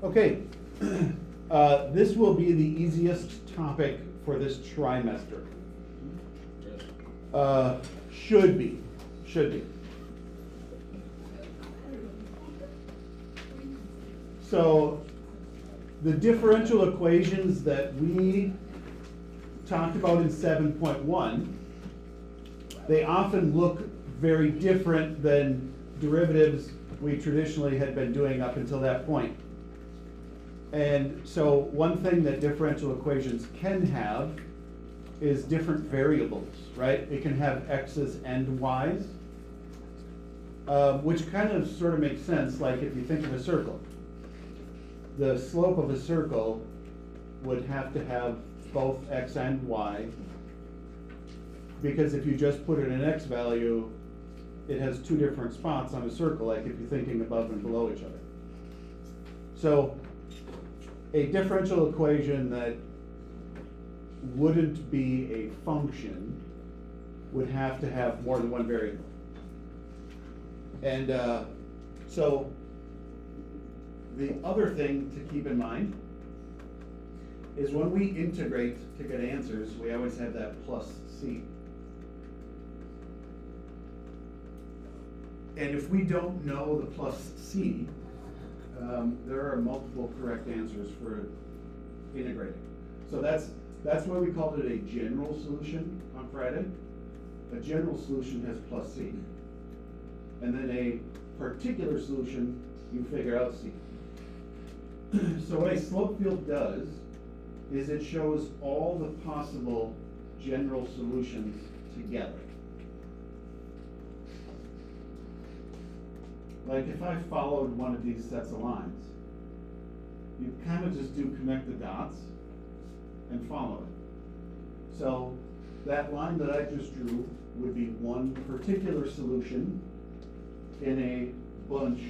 Okay, this will be the easiest topic for this trimester. Should be. So, the differential equations that we talked about in 7.1, they often look very different than derivatives we traditionally had been doing up until that point. And so one thing that differential equations can have is different variables, right? It can have x's and y's, which kind of sort of makes sense, like if you think of a circle. The slope of a circle would have to have both x and y, because if you just put in an x value, it has two different spots on a circle, like if you're thinking above and below each other. So a differential equation that wouldn't be a function would have to have more than one variable. And so the other thing to keep in mind is when we integrate to get answers, we always have that plus c. And if we don't know the plus c, there are multiple correct answers for integrating. So that's why we called it a general solution on Friday. A general solution has plus c. And then a particular solution, you figure out c. So what a slope field does is it shows all the possible general solutions together. Like if I followed one of these sets of lines, you kind of just do connect the dots and follow it. So that line that I just drew would be one particular solution in a bunch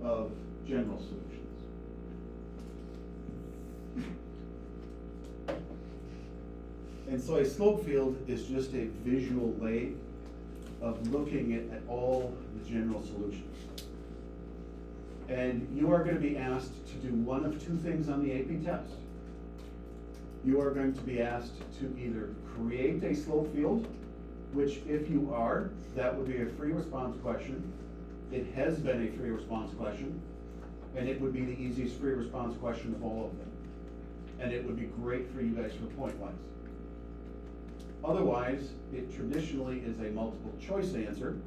of general solutions. And so a slope field is just a visual way of looking at all the general solutions. And you are going to be asked to do one of two things on the AP test. You are going to be asked to either create a slope field, which if you are, that would be a free response question. It has been a free response question, and it would be the easiest free response question of all of them. And it would be great for you guys for point-wise. Otherwise, it traditionally is a multiple choice answer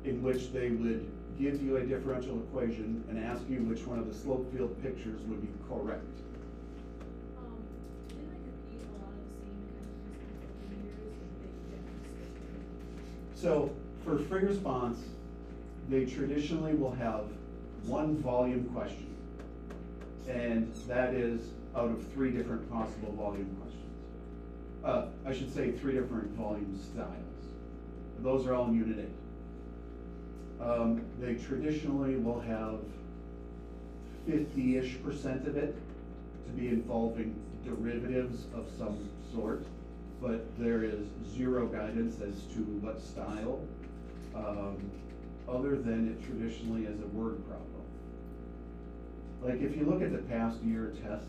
in which they would give you a differential equation and ask you which one of the slope field pictures would be correct. Didn't I repeat a lot of the same kind of questions over the years? So for free response, they traditionally will have one volume question. And that is out of three different possible volume questions. I should say three different volume styles. Those are all in Unit 8. They traditionally will have 50-ish% of it to be involving derivatives of some sort, but there is zero guidance as to what style, other than it traditionally is a word problem. Like if you look at the past year tests,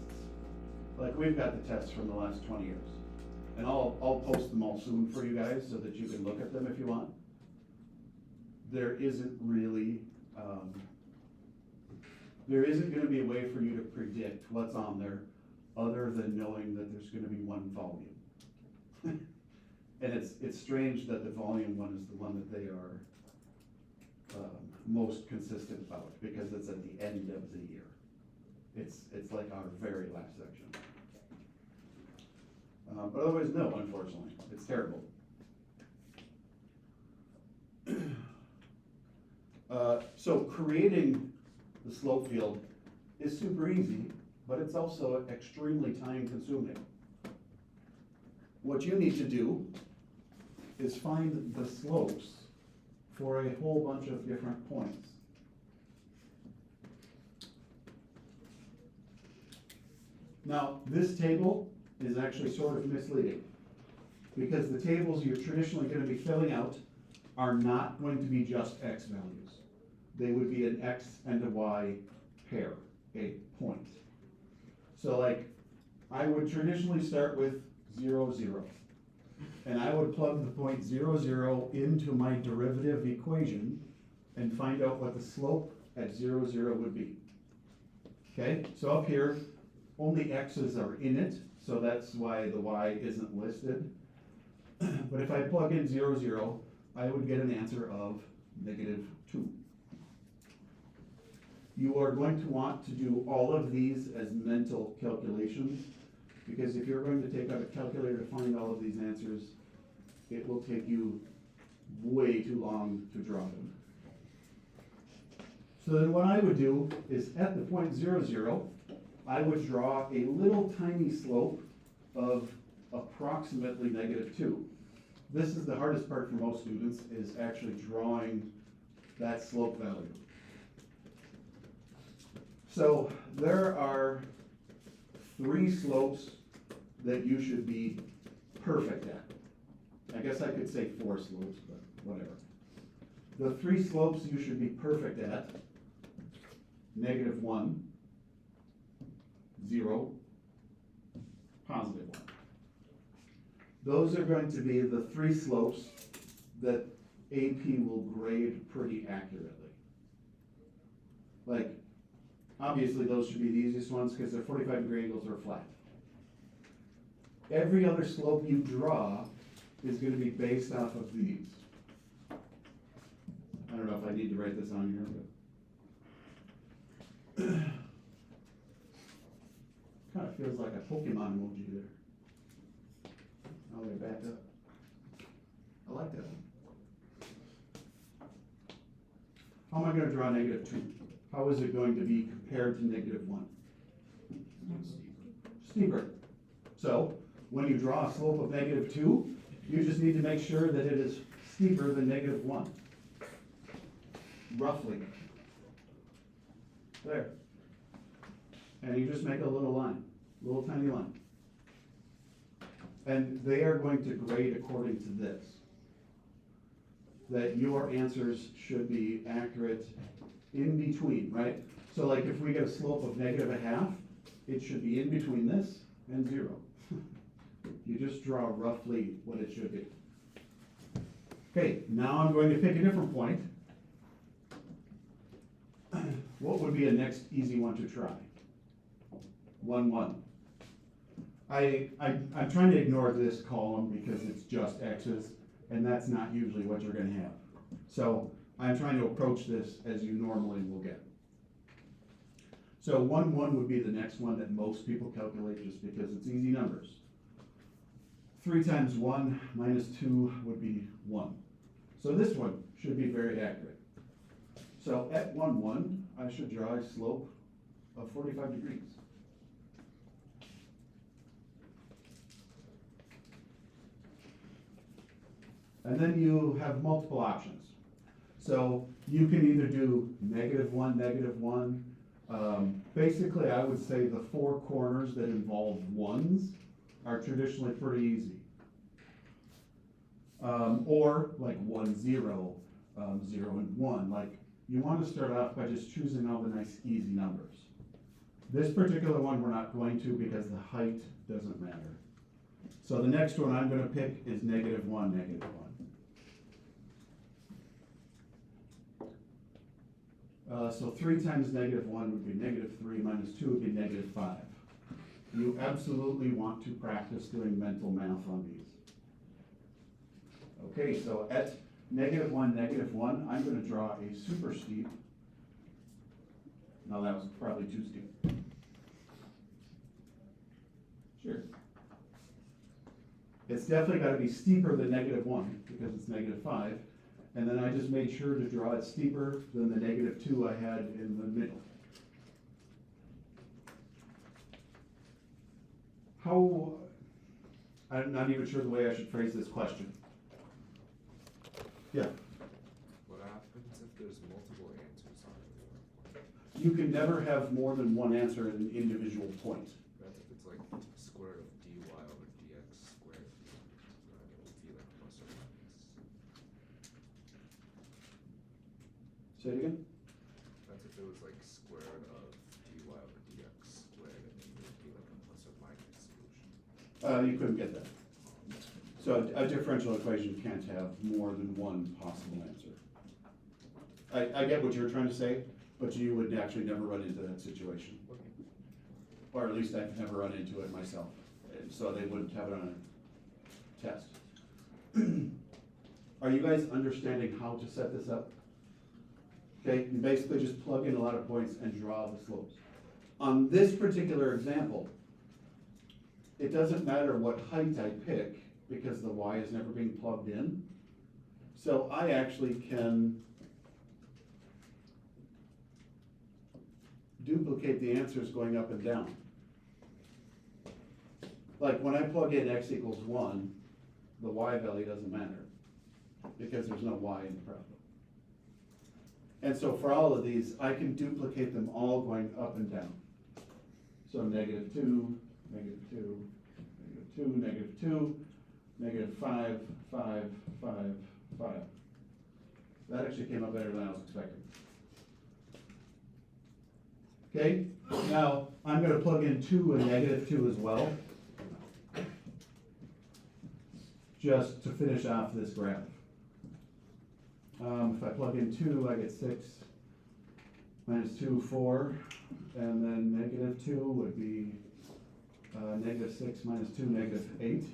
like we've got the tests from the last 20 years. And I'll post them all soon for you guys so that you can look at them if you want. There isn't really, there isn't gonna be a way for you to predict what's on there other than knowing that there's gonna be one volume. And it's strange that the volume one is the one that they are most consistent about, because it's at the end of the year. It's like our very last section. But otherwise, no, unfortunately, it's terrible. So creating the slope field is super easy, but it's also extremely time consuming. What you need to do is find the slopes for a whole bunch of different points. Now, this table is actually sort of misleading, because the tables you're traditionally going to be filling out are not going to be just x values. They would be an x and a y pair a point. So like, I would traditionally start with 0, 0. And I would plug the point 0, 0 into my derivative equation and find out what the slope at 0, 0 would be. Okay, so up here, only x's are in it, so that's why the y isn't listed. But if I plug in 0, 0, I would get an answer of -2. You are going to want to do all of these as mental calculations, because if you're going to take out a calculator to find all of these answers, it will take you way too long to draw them. So then what I would do is at the point 0, 0, I would draw a little tiny slope of approximately -2. This is the hardest part for most students, is actually drawing that slope value. So there are 3 slopes that you should be perfect at. I guess I could say 4 slopes, but whatever. The 3 slopes you should be perfect at: -1, 0, +1. Those are going to be the 3 slopes that AP will grade pretty accurately. Like, obviously those should be the easiest ones because they're 45-degree angles or flat. Every other slope you draw is going to be based off of these. I don't know if I need to write this on here, but kind of feels like a Pokemon emoji there. Oh, they backed up. I like that one. How am I going to draw -2? How is it going to be compared to -1? Steeper. So, when you draw a slope of -2, you just need to make sure that it is steeper than -1. Roughly. There. And you just make a little line, little tiny line. And they are going to grade according to this. That your answers should be accurate in between, right? So like if we get a slope of -0.5, it should be in between this and 0. You just draw roughly what it should be. Okay, now I'm going to pick a different point. What would be a next easy one to try? 1, 1. I'm trying to ignore this column because it's just x's, and that's not usually what you're gonna have. So I'm trying to approach this as you normally will get. So 1, 1 would be the next one that most people calculate just because it's easy numbers. 3 times 1 minus 2 would be 1. So this one should be very accurate. So at 1, 1, I should draw a slope of 45 degrees. And then you have multiple options. So you can either do -1, -1. Basically, I would say the 4 corners that involve 1s are traditionally pretty easy. Or like 1, 0, 0 and 1. Like, you want to start off by just choosing all the nice easy numbers. This particular one we're not going to because the height doesn't matter. So the next one I'm going to pick is -1, -1. So 3 times -1 would be -3, minus 2 would be -5. You absolutely want to practice doing mental math on these. Okay, so at -1, -1, I'm going to draw a super steep. No, that was probably too steep. Sure. It's definitely got to be steeper than -1 because it's -5. And then I just made sure to draw it steeper than the -2 I had in the middle. I'm not even sure the way I should phrase this question. Yeah, What happens if there's multiple answers on it? you can never have more than one answer at an individual point. That's if it's like square root of dy over dx squared. It would be like plus or minus. Say it again? That's if it was like square root of dy dy over dx squared, and then it would be like a plus or minus solution. You couldn't get that. So a differential equation can't have more than one possible answer. I get what you're trying to say, but you would actually never run into that situation. Okay. Or at least I've never run into it myself, and so they wouldn't have it on a test. Are you guys understanding how to set this up? Okay, you basically just plug in a lot of points and draw the slopes. On this particular example, it doesn't matter what height I pick, because the y is never being plugged in. So I actually can duplicate the answers going up and down. Like when I plug in x equals 1, the y value doesn't matter, because there's no y in the problem. And so for all of these, I can duplicate them all going up and down. So -2, -2, -2, -2, -5, 5, 5, 5. That actually came up better than I was expecting. Okay, now I'm gonna plug in 2 and -2 as well, just to finish off this graph. If I plug in 2, I get 6, -2, 4, and then -2 would be -6 minus 2, -8.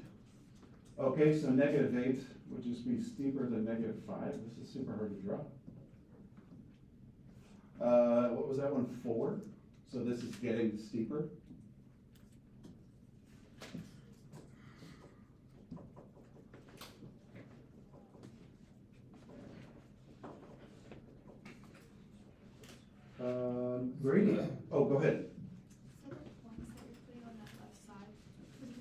Okay, so -8 would just be steeper than -5. This is super hard to draw. What was that one, 4? So this is getting steeper. Grady, oh, go ahead. So the points that you're putting on that left side, could you,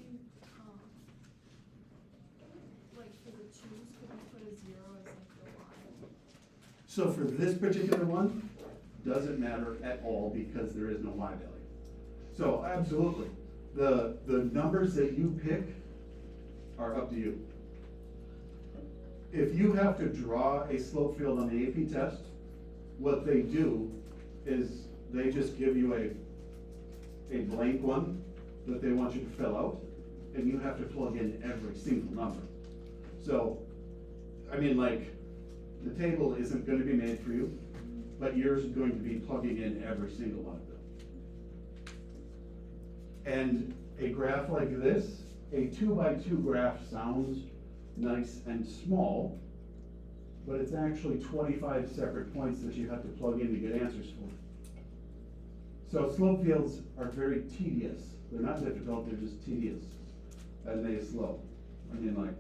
like for the 2's, could you put a 0 as like the y? So for this particular one, doesn't matter at all because there is no y value. So absolutely, the numbers that you pick are up to you. If you have to draw a slope field on the AP test, what they do is they just give you a blank one that they want you to fill out, and you have to plug in every single number. So, I mean, like, the table isn't gonna be made for you, but yours is going to be plugging in every single one of them. And a graph like this, a 2x2 graph sounds nice and small, but it's actually 25 separate points that you have to plug in to get answers for. So slope fields are very tedious. They're not difficult, they're just tedious, and they slow. I mean, like,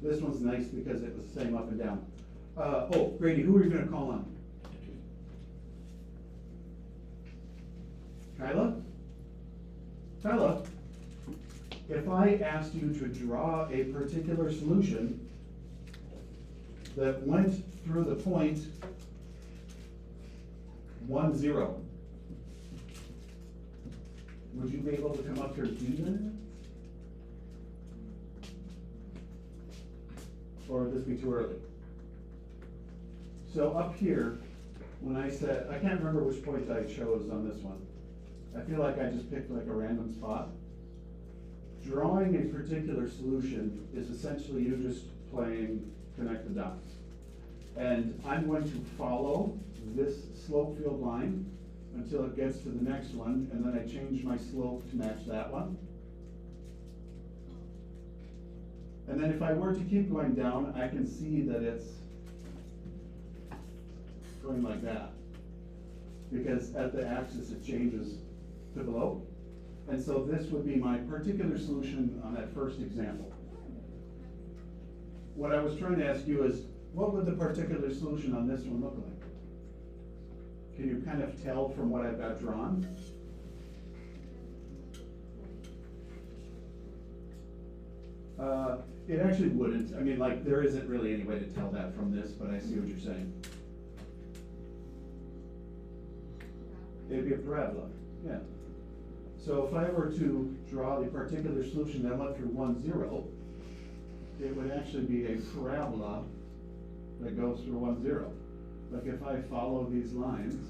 this one's nice because it was the same up and down. Oh, Grady, who are you gonna call on? Kyla? Kyla, if I asked you to draw a particular solution that went through the point 1, 0, would you be able to come up here and do that? Or would this be too early? So up here, when I said, I can't remember which point I chose on this one. I feel like I just picked like a random spot. Drawing a particular solution is essentially you just playing connect the dots. And I'm going to follow this slope field line until it gets to the next one, and then I change my slope to match that one. And then if I were to keep going down, I can see that it's going like that. Because at the axis it changes to below. And so this would be my particular solution on that first example. What I was trying to ask you is, what would the particular solution on this one look like? Can you kind of tell from what I've got drawn? It actually wouldn't. I mean, like, there isn't really any way to tell that from this, but I see what you're saying. It'd be a parabola, yeah. So if I were to draw the particular solution that went through 1, 0, it would actually be a parabola that goes through 1, 0. Like if I follow these lines,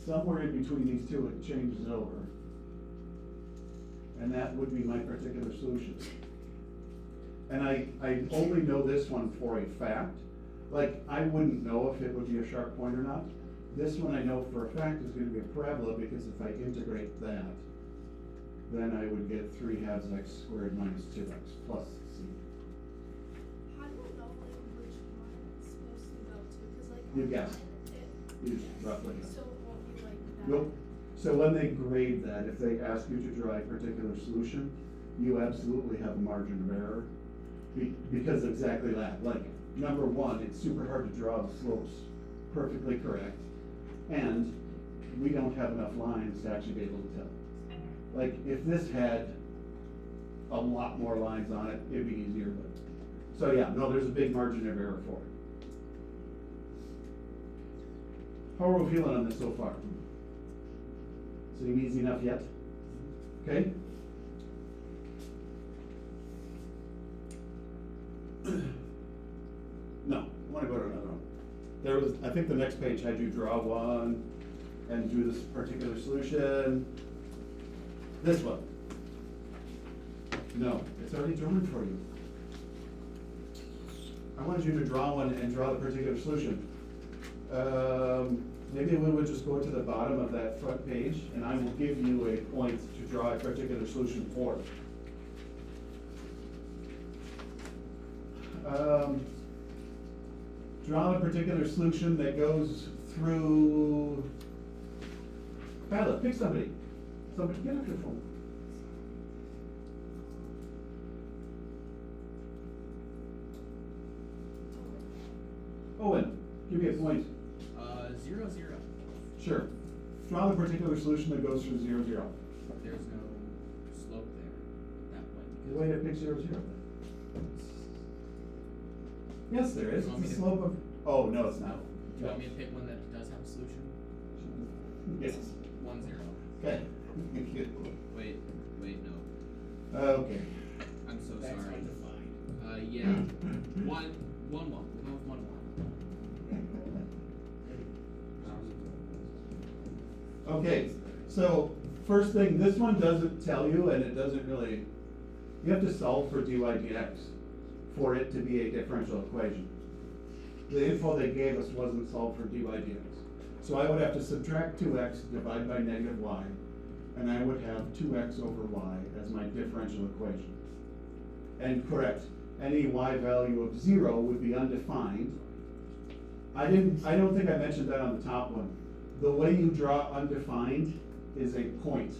somewhere in between these two, it changes over. And that would be my particular solution. And I only know this one for a fact. Like, I wouldn't know if it would be a sharp point or not. This one I know for a fact is gonna be a parabola, because if I integrate that, then I would get 3/2 x squared minus 2x plus c. How do I know like which one it's supposed to go to? Cause like. You guess. It, You roughly guess. so it won't be like that. Nope. So when they grade that, if they ask you to draw a particular solution, you absolutely have a margin of error. Because exactly that, like, number one, it's super hard to draw the slopes perfectly correct. And we don't have enough lines to actually be able to tell. Like, if this had a lot more lines on it, it'd be easier, but, so yeah, no, there's a big margin of error for it. How are we feeling on this so far? Seem easy enough yet? Okay? No, I wanna go to another one. There was, I think the next page had you draw one and do this particular solution. This one. No, it's already drawn for you. I wanted you to draw one and draw the particular solution. Maybe we would just go to the bottom of that front page, and I will give you a point to draw a particular solution for. Draw a particular solution that goes through. Violet, pick somebody. Somebody, get off your phone. Owen, give me a point. 0, 0. Sure. Draw the particular solution that goes through 0, 0. There's no slope there, that The way. way to pick 0, 0 then. Yes, there is. You want It's me the to- slope of, oh, no, it's not. Do you want me to pick one that does have a solution? Yes. 1, 0. Okay. Wait, no. Okay. I'm so That's sorry. undefined. Yeah. 1, 1, 1. We'll go with 1, 1. Okay, so first thing, this one doesn't tell you, and it doesn't really, you have to solve for dy dx for it to be a differential equation. The info they gave us wasn't solved for dy dx. So I would have to subtract 2x, divide by negative y, and I would have 2x over y as my differential equation. And correct, any y value of 0 would be undefined. I don't think I mentioned that on the top one. The way you draw undefined is a point.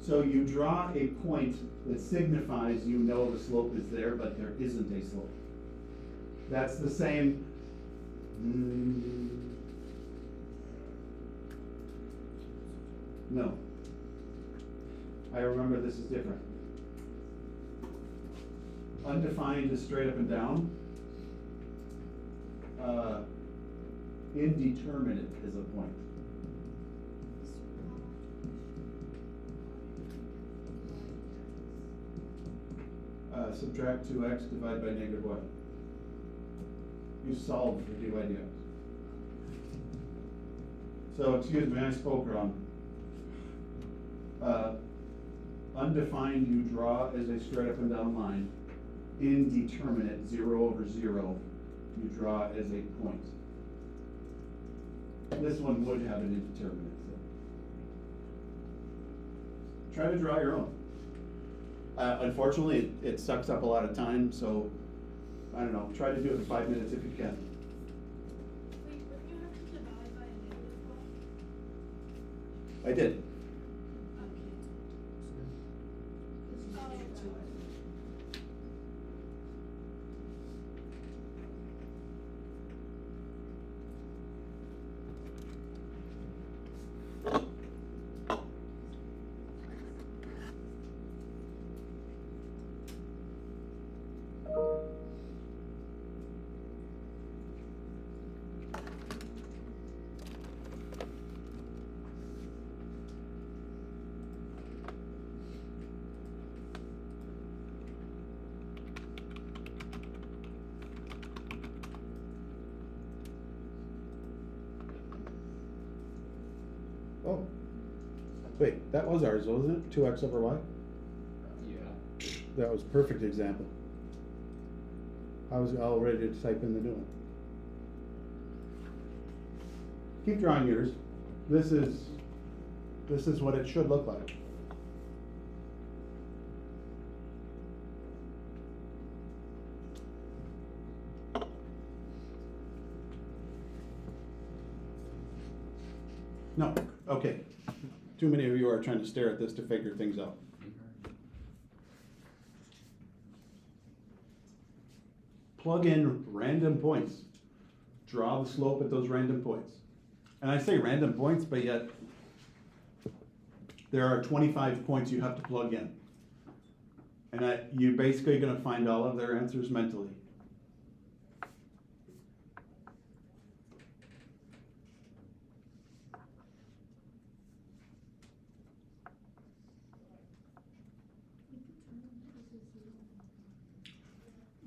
So you draw a point that signifies you know the slope is there, but there isn't a slope. That's the same. No. I remember this is different. Undefined is straight up and down. Indeterminate is a point. Subtract 2x, divide by negative y. You solve for dy dx. So, excuse me, I spoke wrong. Undefined you draw as a straight up and down line. Indeterminate, 0 over 0, you draw as a point. This one would have an indeterminate, so. Try to draw your own. Unfortunately, it sucks up a lot of time, so, I don't know, try to do it in 5 minutes if you can. Wait, wouldn't you have to divide by a negative one? I did. Wait, that was ours, wasn't it? 2x over y? Yeah. That was a perfect example. I was all ready to type in the new one. Keep drawing yours. This is what it should look like. No, okay. Too many of you are trying to stare at this to figure things out. Plug in random points. Draw the slope at those random points. And I say random points, but yet there are 25 points you have to plug in. And you're basically going to find all of their answers mentally.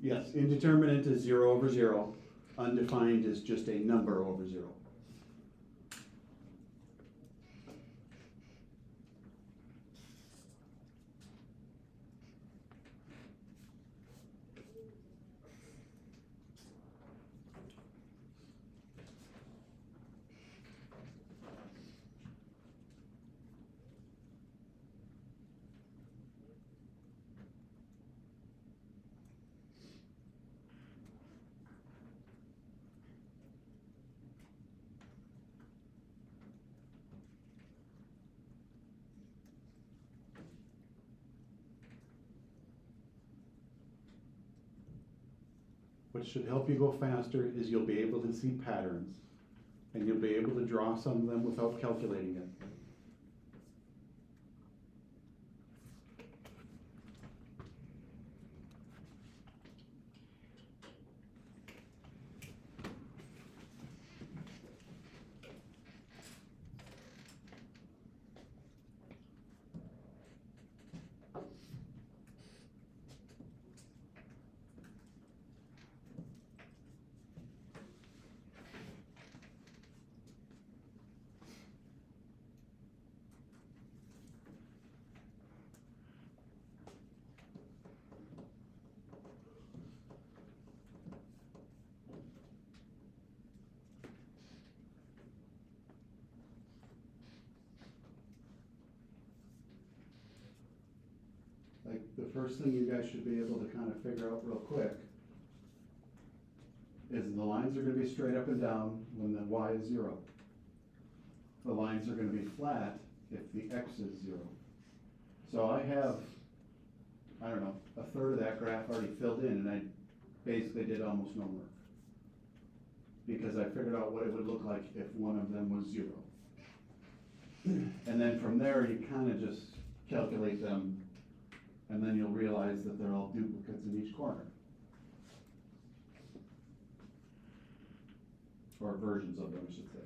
Yes, indeterminate is 0 over 0. Undefined is just a number over 0. What should help you go faster is you'll be able to see patterns, and you'll be able to draw some of them without calculating it. Like, the first thing you guys should be able to kind of figure out real quick is the lines are gonna be straight up and down when the y is 0. The lines are gonna be flat if the x is 0. So I have, I don't know, a third of that graph already filled in, and I basically did almost no work. Because I figured out what it would look like if one of them was 0. And then from there, you kind of just calculate them, and then you'll realize that they're all duplicates in each corner. Or versions of them, I should say.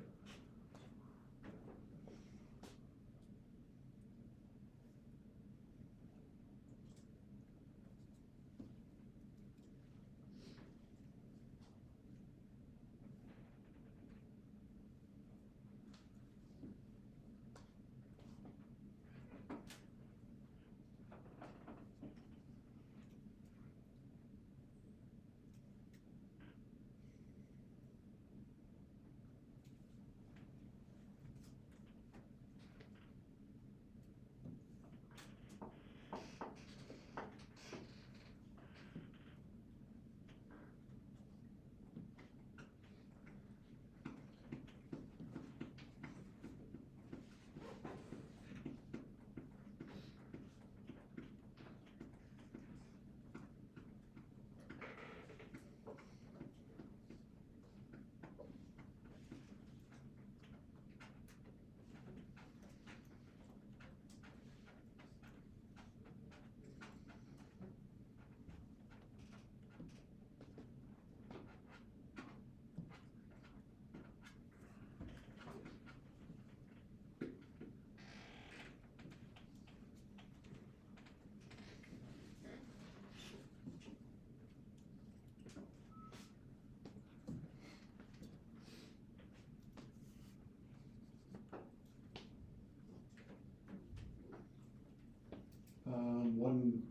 1,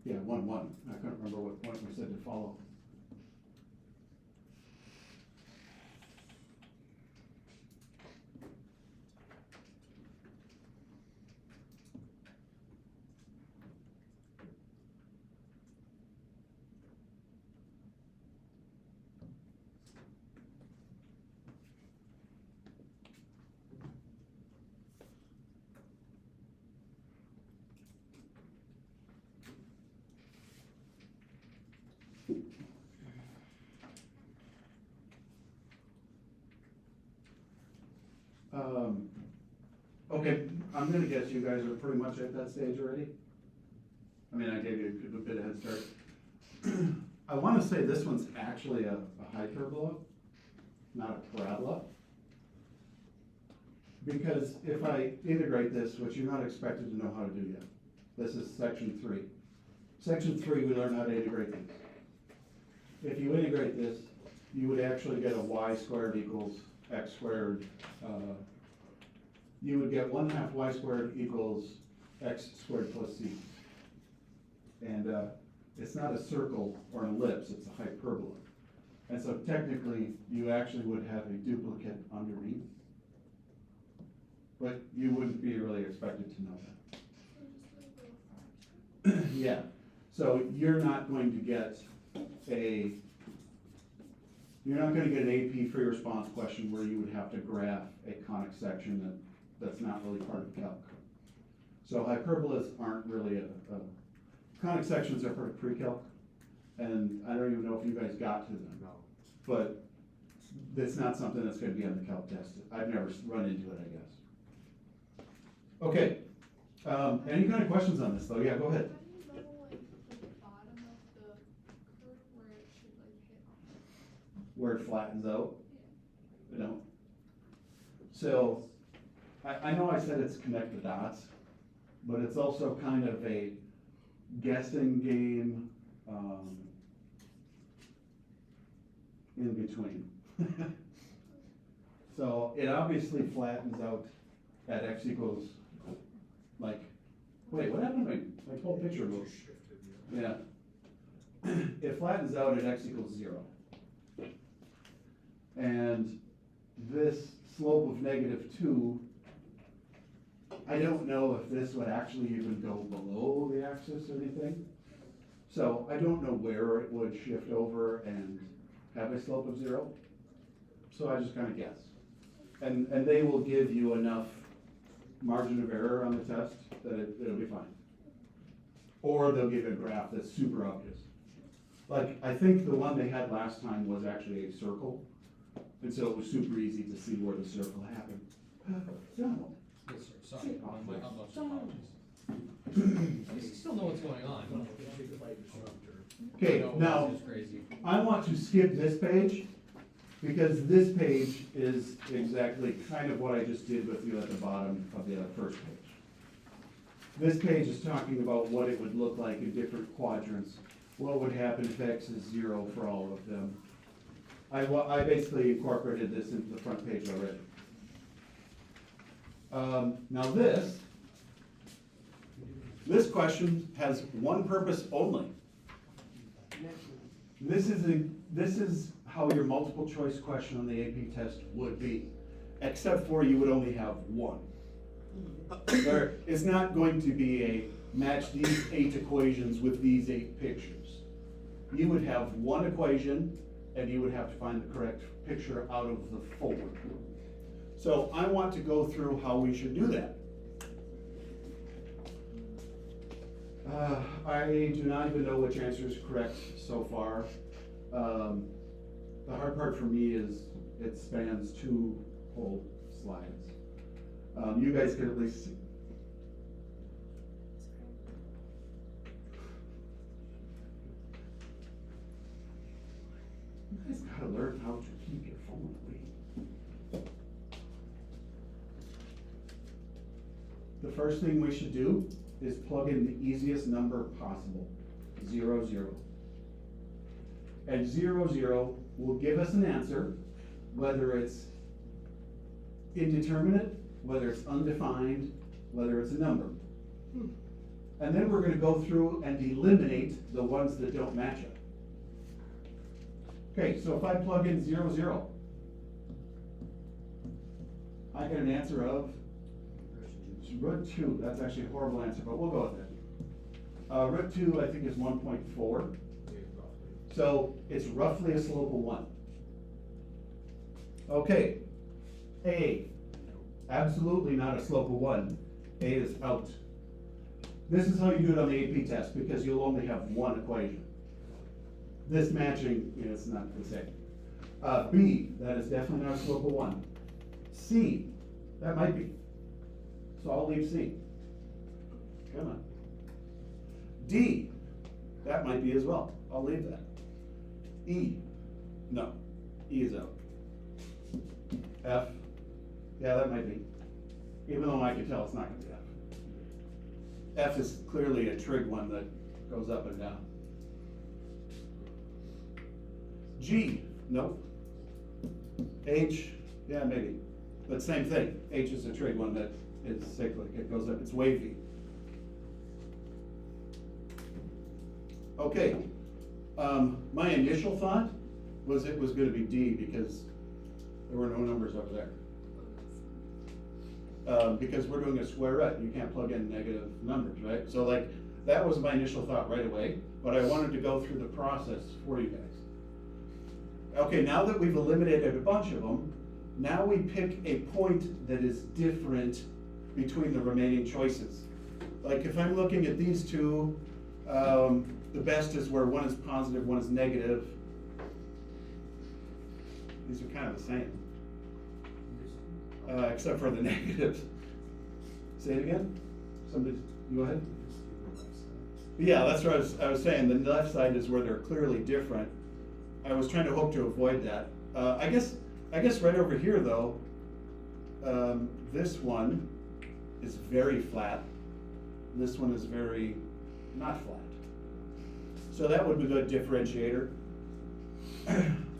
I couldn't remember what point we said to follow. Okay, I'm gonna guess you guys are pretty much at that stage already. I mean, I gave you a bit of head start. I wanna say this one's actually a hyperbola, not a parabola. Because if I integrate this, which you're not expected to know how to do yet, this is section 3. Section 3, we learn how to integrate things. If you integrate this, you would actually get a y squared equals x squared. You would get 1/2 y squared equals x squared plus c. And it's not a circle or an ellipse, it's a hyperbola. And so technically, you actually would have a duplicate underneath. But you wouldn't be really expected to know that. So just a little fraction. Yeah, so you're not going to get you're not gonna get an AP free response question where you would have to graph a conic section that's not really part of calc. So hyperbolas aren't really conic sections are part of pre-calc, and I don't even know if you guys got to them. No. But it's not something that's gonna be on the calc test. I've never run into it, I guess. Okay, any kind of questions on this though? Yeah, go ahead. How do you know, like, the bottom of the curve where it should, like, hit? Where it flattens out, Yeah. you know? So, I know I said it's connect the dots, but it's also kind of a guessing game, in between. So it obviously flattens out at x equals, like, wait, what happened to my whole picture moved? Yeah. It flattens out at x equals 0. And this slope of -2, I don't know if this would actually even go below the axis or anything. So I don't know where it would shift over and have a slope of 0. So I just kind of guess. And they will give you enough margin of error on the test that it'll be fine. Or they'll give you a graph that's super obvious. Like, I think the one they had last time was actually a circle, and so it was super easy to see where the circle happened. So, Yes, sir, sorry, my utmost apologies. I still know what's going on. okay, No, now, this is crazy. I want to skip this page, because this page is exactly kind of what I just did with you at the bottom of the first page. This page is talking about what it would look like in different quadrants, what would happen if x is 0 for all of them. I basically incorporated this into the front page already. Now this question has one purpose only. This is how your multiple choice question on the AP test would be, except for you would only have one. There is not going to be a match these 8 equations with these 8 pictures. You would have one equation and you would have to find the correct picture out of the 4. So I want to go through how we should do that. I do not even know which answer is correct so far. The hard part for me is it spans 2 whole slides. You guys can at least see. You guys gotta learn how to keep your phone away. The first thing we should do is plug in the easiest number possible, 0, 0. And 0, 0 will give us an answer, whether it's indeterminate, whether it's undefined, whether it's a number. And then we're gonna go through and eliminate the ones that don't match it. Okay, so if I plug in 0, 0, I get an answer of root 2. That's actually a horrible answer, but we'll go with it. Root 2, I think, is 1.4. So it's roughly a slope of 1. Okay, A, absolutely not a slope of 1. A is out. This is how you do it on the AP test, because you'll only have one equation. This matching is not the same. B, that is definitely not a slope of 1. C, that might be. So I'll leave C. Come on. D, that might be as well. I'll leave that. E, no. E is out. F, yeah, that might be. Even though I can tell it's not gonna be F. F is clearly a trig one that goes up and down. G, nope. H, yeah, maybe. But same thing. H is a trig one that is cyclic. It goes up, it's wavy. Okay. My initial thought was it was gonna be D because there were no numbers over there. Because we're doing a square root, you can't plug in negative numbers, right? So like, that was my initial thought right away, but I wanted to go through the process for you guys. Okay, now that we've eliminated a bunch of them, now we pick a point that is different between the remaining choices. Like if I'm looking at these two, the best is where one is positive, one is negative. These are kind of the same. Except for the negatives. Say it again? Somebody, you go ahead. Yeah, that's what I was saying. The left side is where they're clearly different. I was trying to hope to avoid that. I guess right over here though, this one is very flat. This one is very not flat. So that would be a good differentiator.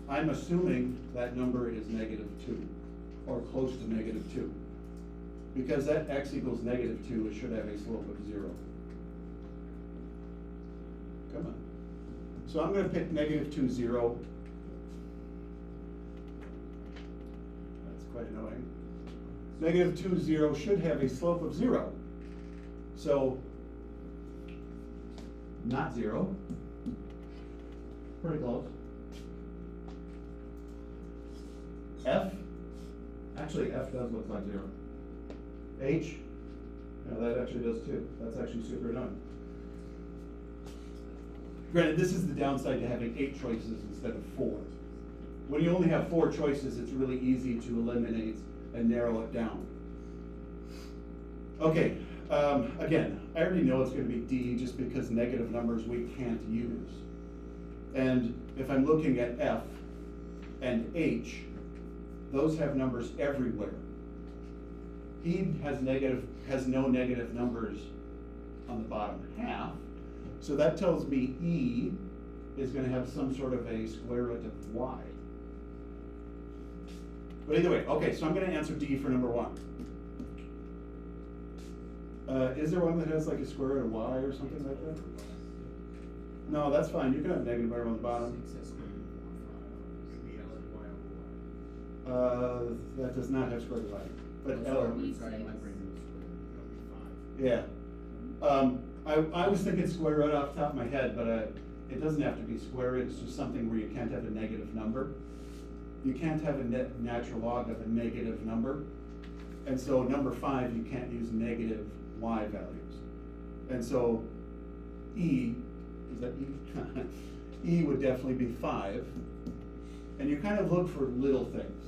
I'm assuming that number is -2. Or close to -2. Because that x equals -2, it should have a slope of 0. Come on. So I'm gonna pick -2, 0. That's quite annoying. -2, 0 should have a slope of 0. So, not 0. Pretty close. F. Actually, F does look like 0. H, no, that actually does too. That's actually super annoying. Granted, this is the downside to having 8 choices instead of 4. When you only have 4 choices, it's really easy to eliminate and narrow it down. Okay, again, I already know it's gonna be D just because negative numbers we can't use. And if I'm looking at F and H, those have numbers everywhere. E has no negative numbers on the bottom half. So that tells me E is gonna have some sort of a square root of Y. But either way, okay, so I'm gonna answer D for number 1. Is there one that has like a square root of Y or something like that? No, that's fine, you can have negative number on the bottom. That does not have square root of Y, but L. Yeah. I was thinking square root off the top of my head, but it doesn't have to be square root, it's just something where you can't have a negative number. You can't have a natural log of a negative number. And so number 5, you can't use negative Y values. And so E, is that E? E would definitely be 5. And you kind of look for little things.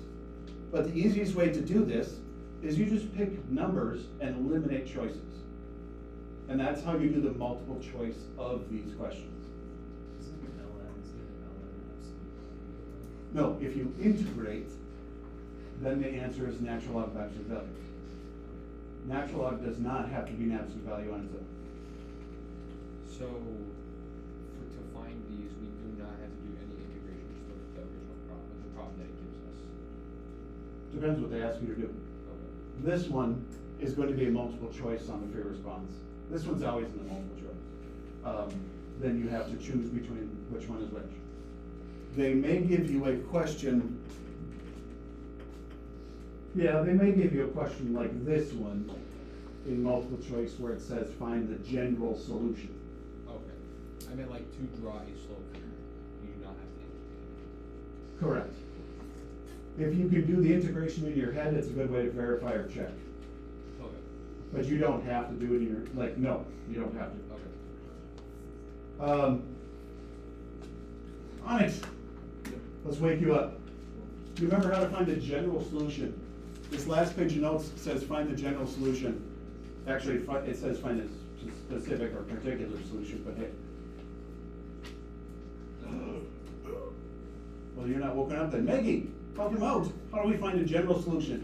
But the easiest way to do this is you just pick numbers and eliminate choices. And that's how you do the multiple choice of these questions. No, if you integrate, then the answer is natural log of absolute value. Natural log does not have to be an absolute value on its own. So, to find these, we do not have to do any integration, just look at the original problem, the problem that it gives us. Depends what they ask you to do. Okay. This one is going to be a multiple choice on the free response. this one's always in the multiple choice. Then you have to choose between which one is which. They may give you a question. Yeah, they may give you a question like this one in multiple choice where it says find the general solution. Okay. I meant like to draw a slope, you do not have to integrate. Correct. If you can do the integration in your head, it's a good way to verify or check. Okay. But you don't have to do it in your, like, no, you don't have to. Okay. Onyx, let's wake you up. Do you remember how to find a general solution? This last page of notes says find the general solution. Actually, it says find a specific or particular solution, but hey. Well, you're not woken up then. Maggie, help him out. How do we find a general solution?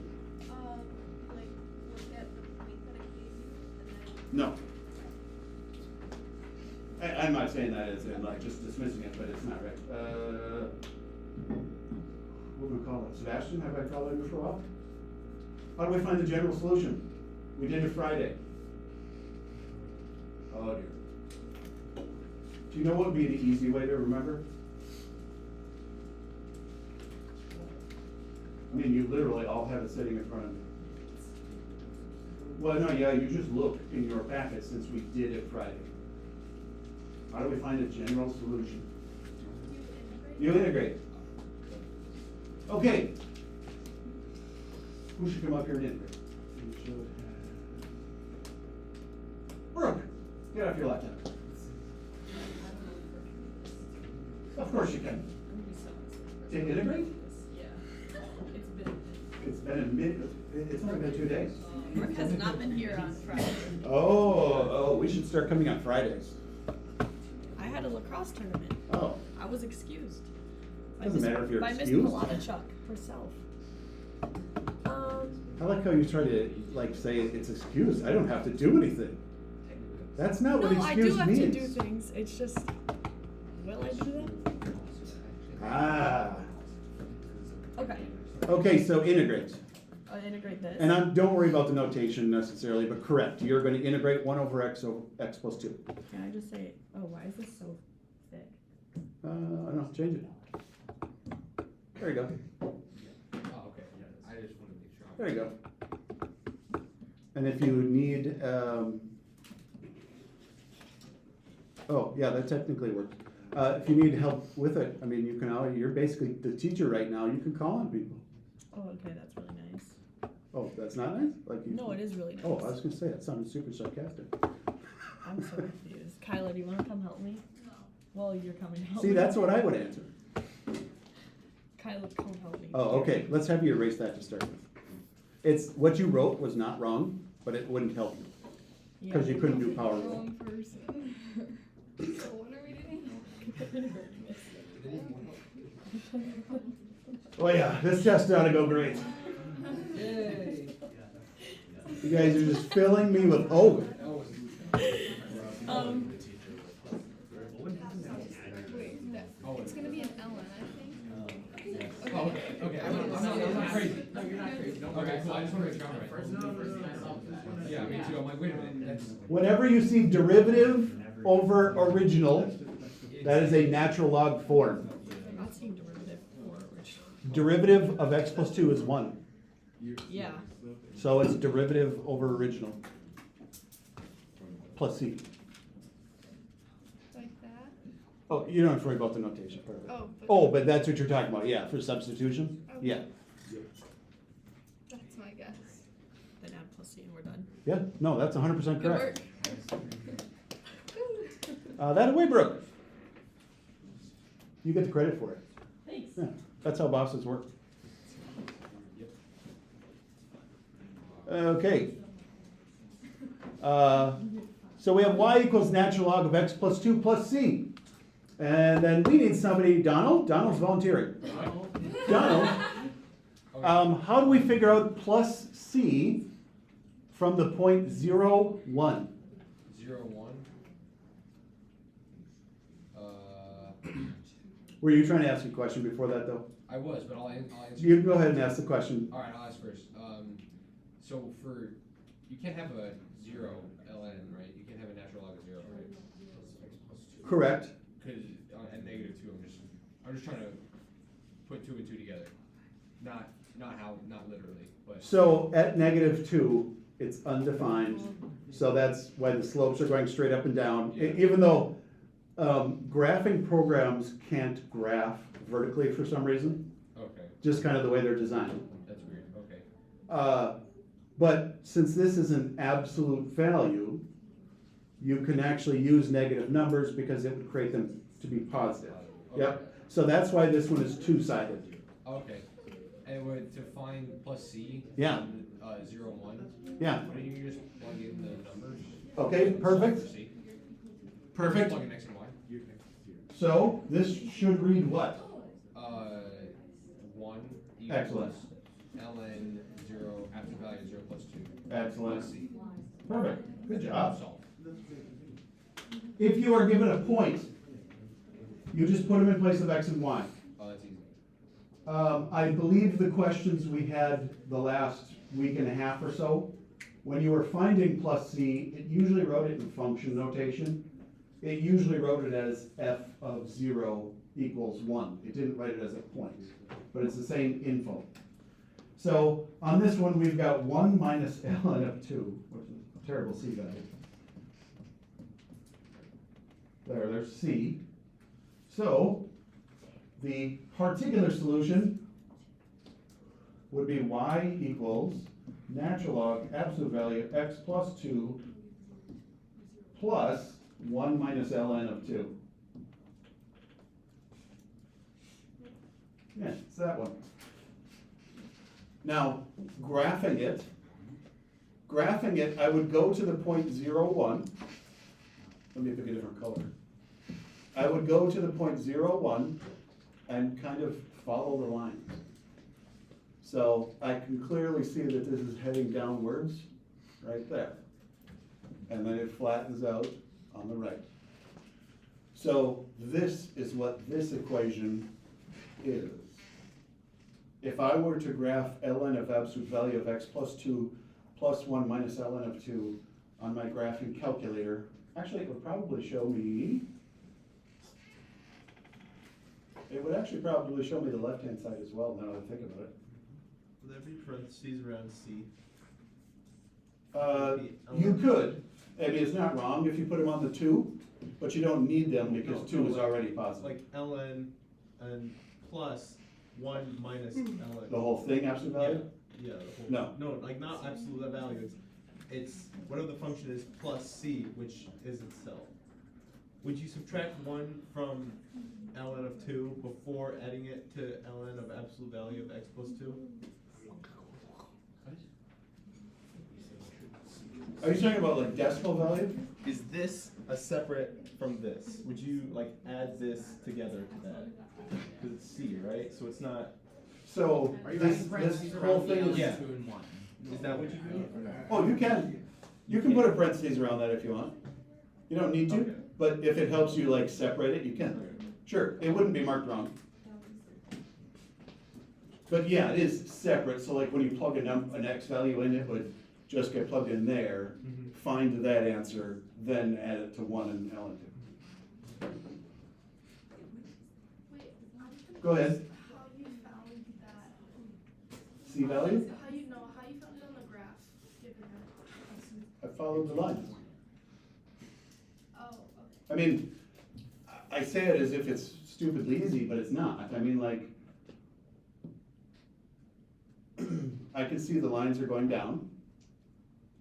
Like, look at the point that I gave you, and then. No. I'm not saying that as in like just dismissing it, but it's not right. What do we call it? Sebastian, have I called him for a while? How do we find the general solution? We did it Friday. Oh dear. Do you know what would be the easy way to remember? I mean, you literally all have it sitting in front of you. Well, no, yeah, you just look in your packet since we did it Friday. How do we find a general solution? You integrate. Okay. Who should come up here and integrate? You should have. Brooke, get off your laptop. Of course you can. To integrate? Yeah. It's been. It's only been 2 days. Brooke has not been here on Friday. Oh, we should start coming on Fridays. I had a lacrosse tournament. Oh, I was excused. Doesn't matter if you're By Miss excused. Palachuk herself. I like how you try to like say it's excused. I don't have to do anything. That's not what No, I do excuse have means. to do things. It's just, will I do that? Ah. Okay. Okay, so integrate. I'll integrate this. And don't worry about the notation necessarily, but correct. You're going to integrate 1 over x over x plus 2. Can I just say, oh, why is this so thick? I don't know, change it. There you go. Oh, okay. I just wanted to make sure. There you go. And if you need, oh, yeah, that technically works. If you need help with it, I mean, you can, you're basically the teacher right now, you can call on people. Oh, okay, that's really nice. Oh, that's not nice? Like you? No, it is really nice. Oh, I was gonna say, that sounded super sarcastic. I'm so confused. Kyla, do you wanna come help me? No. Well, you're coming to help me. See, that's what I would answer. Kyla, come help me. Oh, okay, let's have you erase that to start with. It's, what you wrote was not wrong, but it wouldn't help you, because you couldn't do power rule. Wrong person. So what are we doing? Oh yeah, this test ought to go great. Yay. You guys are just filling me with hope. Wait, it's gonna be an Ellen, I think. Oh, okay. I'm not crazy. No, you're not crazy. Okay, cool. I just wanted to make sure I'm right. Yeah, me too. I'm like, wait a minute. That's. Whenever you see derivative over original, that is a natural log form. I'm not seeing derivative or original. Derivative of x plus 2 is 1. Yeah. So it's derivative over original. Plus c. Like that? Oh, you don't have to worry about the notation part of it. Oh, Oh, but that's what you're talking about, yeah, for substitution? Yeah. That's my guess. Then add plus C and we're done. Yeah, no, that's 100% Good correct. work. That away, Brooke. You get the credit for it. Thanks. Yeah, that's how bosses work. Okay. So we have y equals natural log of x plus 2 plus c. And then we need somebody, Donald? Donald's volunteering. Donald, how do we figure out plus c from the point 0, 1? 0, 1. Were you trying to ask a question before that, though? I was, but I'll answer. You can go ahead and ask the question. All right, I'll ask first. So you can't have a 0 ln, right? You can't have Correct. Cause at -2, I'm just trying to put 2 and 2 together. Not literally, but. So at -2, it's undefined, so that's why the slopes are going straight up and down. Even though, graphing programs can't graph vertically for some reason, Okay, just kind of the way they're designed. that's weird, okay. But since this is an absolute value, you can actually use negative numbers because it would create them to be positive. Yep, so that's why this one is two-sided. Okay, and to find plus C. Yeah. 0, 1. Yeah, Why don't you just plug in the numbers? okay, perfect, For C. perfect. Plug in X and Y. So this should read what? 1 Excellent. equals ln 0, absolute value 0 plus 2. Excellent. Plus C. Perfect, good job. Solve. If you are given a point, you just put them in place of X and Y. Oh, that's easy. I believe the questions we had the last week and a half or so, when you were finding plus C, it usually wrote it in function notation. It usually wrote it as f of 0 equals 1. It didn't write it as a point, but it's the same info. So on this one, we've got 1 minus ln of 2, which is a terrible C value. There's C. So the particular solution would be y equals natural log absolute value x plus 2 plus 1 minus ln of 2. Yeah, it's that one. Now, graphing it, I would go to the point 0, 1. Let me pick a different color. I would go to the point 0, 1 and kind of follow the lines. So I can clearly see that this is heading downwards right there. And then it flattens out on the right. So this is what this equation is. If I were to graph ln of absolute value of x plus 2 plus 1 minus ln of 2 on my graphing calculator, actually it would probably show me, it would actually probably show me the left-hand side as well, now that I think about it. Would there be parentheses around C? You could, I mean, it's not wrong if you put them on the 2, but you don't need them because 2 is already positive. Like ln and plus 1 minus ln. The whole thing, absolute value? Yeah, the whole. No. No, like not absolute value, it's whatever the function is plus C, which is itself. Would you subtract 1 from ln of 2 before adding it to ln of absolute value of x plus 2? Are you talking about like decimal value? Is this a separate from this? Would you like add this together to that? Cause it's C, right? So it's not, So, this whole thing is. Yeah. Is that what you do? Oh, you can put a parentheses around that if you want. You don't need to, Okay. but if it helps you like separate it, you can. Sure, it wouldn't be marked wrong. But yeah, it is separate, so like when you plug an x value in, it would just get plugged in there, Mhm. find that answer, then add it to 1 and ln 2. Wait, Go ahead. how you found that? C value? How you found it on the graph, given that? I followed the lines. Oh, okay. I mean, I say it as if it's stupidly easy, but it's not. I mean, like, I can see the lines are going down.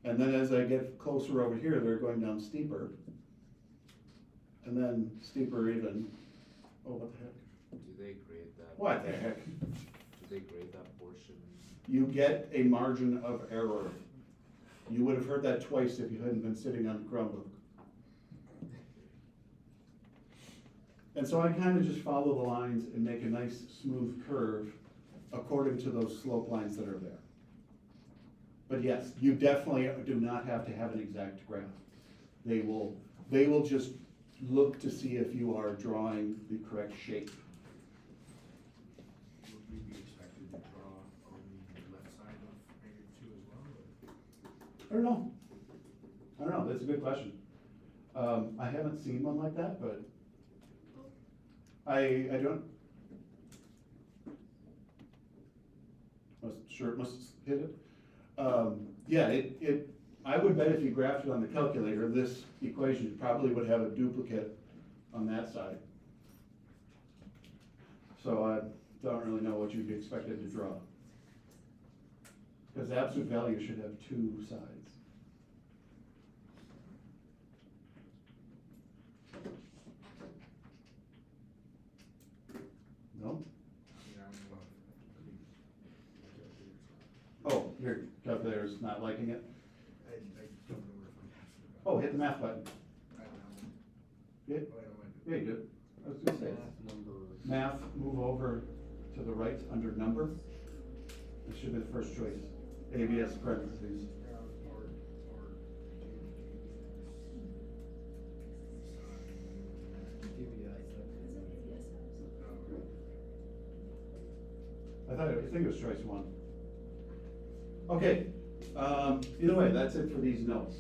And then as I get closer over here, they're going down steeper. And then steeper even. Oh, what the heck? Do they grade that? What the heck? Do they grade that portion? You get a margin of error. You would have heard that twice if you hadn't been sitting on Chromebook. And so I kind of just follow the lines and make a nice smooth curve according to those slope lines that are there. But yes, you definitely do not have to have an exact graph. They will just look to see if you are drawing the correct shape. Would we be expected to draw on the left side of -2 as well? I don't know, that's a good question. I haven't seen one like that, but I don't. Must hit it. Yeah, I would bet if you graphed it on the calculator, this equation probably would have a duplicate on that side. So I don't really know what you'd be expected to draw. Because the absolute value should have two sides. No? Yeah, I'm above. Oh, your calculator's not liking it? I don't know where I'm asking about. Oh, hit the math button. I don't know. Yeah, Oh, I don't want to. yeah, you did. I was gonna say. Math number. Math, move over to the right under number. It should be the first choice. ABS parentheses. I think it was choice one. Okay, either way, that's it for these notes.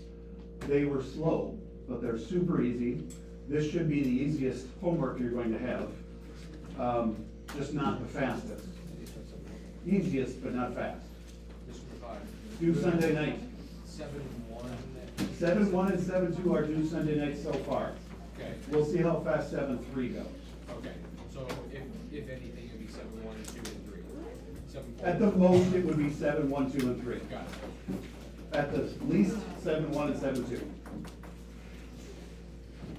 They were slow, but they're super easy. This should be the easiest homework you're going to have, just not the fastest. Easiest, but not fast. This was Due Sunday night. 7-1. 7-1 and 7-2 are due Sunday night so far. Okay, We'll see how fast 7-3 goes. okay, so if anything, it'd be 7-1, 2, and 3. 7-4. At the most, it would be 7-1, 2, and 3. Got it. At the least, 7-1 and 7-2.